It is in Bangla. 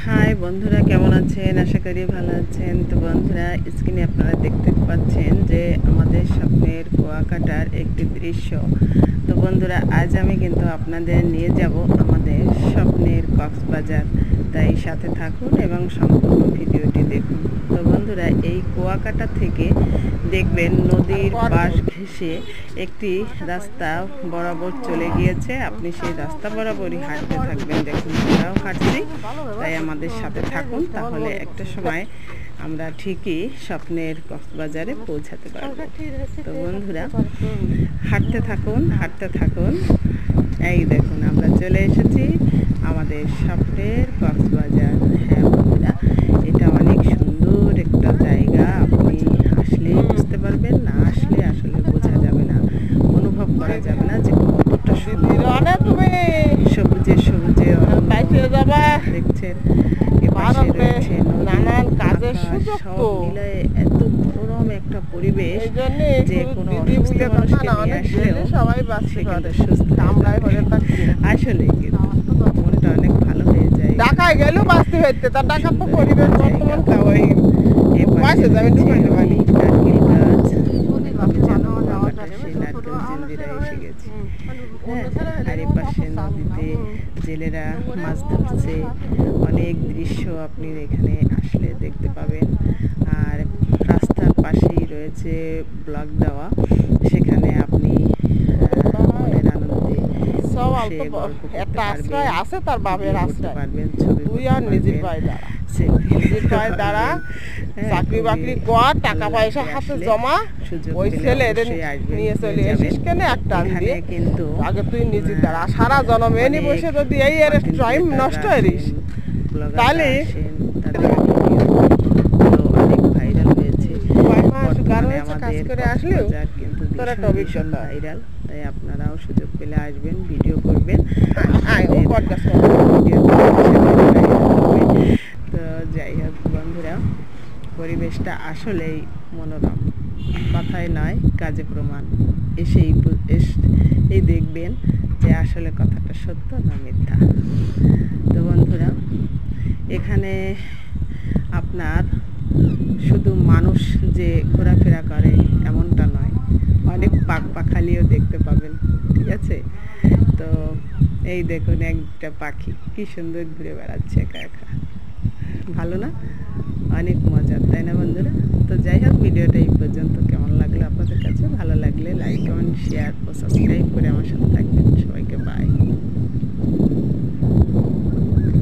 হাই বন্ধুরা, কেমন আছেন? আশা করি ভালো আছেন। তো বন্ধুরা, স্ক্রিনে আপনারা দেখতে পাচ্ছেন যে আমাদের স্বপ্নের কুয়াকাটার একটি দৃশ্য। তো বন্ধুরা, আজ আমি কিন্তু আপনাদের নিয়ে যাব আমাদের স্বপ্নের কক্সবাজার। তাই সাথে থাকুন এবং সম্পূর্ণ ভিডিওটি দেখুন। তো বন্ধুরা, এই কুয়াকাটা থেকে দেখবেন নদীর পাশ ঘেঁষে একটি রাস্তা বরাবর চলে গিয়েছে। আপনি সেই রাস্তা বরাবরই হাঁটতে থাকবেন। দেখুন, আমরাও হাঁটছি, তাই আমাদের সাথে থাকুন। তাহলে একটা সময় আমরা ঠিকই স্বপ্নের কক্সবাজারে পৌঁছাতে পারবো। তো বন্ধুরা, হাঁটতে থাকুন, হাঁটতে থাকুন। এই দেখুন, আমরা চলে এসেছি আমাদের স্বপ্নের কক্সবাজার। হ্যাঁ বন্ধুরা, এটা অনেক সুন্দর একটা জায়গা। আপনি আসলেই বুঝতে পারবেন, না আসলে আসলে বোঝা যাবে না, অনুভব করা যাবে না যে কতটা সুন্দর। সবুজে সবুজে দেখছেন, এপাশে রয়েছে নানান কাজের সুযোগ, সব মিলায়ে এত মনোরম একটা পরিবেশ যে কোনো অসুস্থ মানুষকে নিয়ে আসলেও সেখানে সুস্থ আসলে কিন্তু মনটা অনেক ভালো হয়ে যায়। ঢাকায় গেলেও বাঁচতে হইতে তার ঢাকার তো পরিবেশ বর্তমান খাওয়াই নারকেল গাছ, সেই নারকেল জিন্দিরা এসে গেছে। আর এপাশে নদীতে জেলেরা মাছ ধরছে। অনেক দৃশ্য আপনি এখানে আসলে দেখতে পাবেন। আর রাস্তার পাশেই রয়েছে ব্লক দেওয়া, সেখানে আপনি মনের আনন্দে একটা আশ্রয় আছে, তার বাবের আশ্রয় পারবেন, ছবি তুই আর নিজের পায়ে দাঁড়া, নিজের পায়ে দাঁড়া, চাকরি বাকরি কর, টাকা পয়সা হাতে জমা, ওই ছেলে এদের নিয়ে চলে এসিস কেন একটা দিয়ে, কিন্তু আগে তুই নিজের দাঁড়া। সারা জনম এনে বসে যদি এই এর টাইম নষ্ট করিস তাহলে অনেক ভাইরাল হয়েছে। কাজ করে আসলেও তোর একটা অভিজ্ঞতা ভাইরাল, তাই আপনারাও সুযোগ পেলে আসবেন, ভিডিও করবেন। তো যাই হোক বন্ধুরা, পরিবেশটা আসলেই মনোরম, কথায় নয় কাজে প্রমাণ। এই দেখবেন যে আসলে কথাটা সত্য না মিথ্যা। তো বন্ধুরা, এখানে আপনার শুধু মানুষ যে ঘোরাফেরা করে এমনটা নয়, অনেক পাখালিও দেখতে পাবেন, ঠিক আছে? তো এই দেখুন, একটা পাখি কি সুন্দর ঘুরে বেড়াচ্ছে একা একা, ভালো না? অনেক মজার, তাই না বন্ধুরা? তো যাই হোক, ভিডিওটা এই পর্যন্ত। কেমন লাগলো আপনাদের কাছে? ভালো লাগলে লাইক, কমেন্ট, শেয়ার ও সাবস্ক্রাইব করে আমার সাথে থাকবেন। সবাইকে বাই।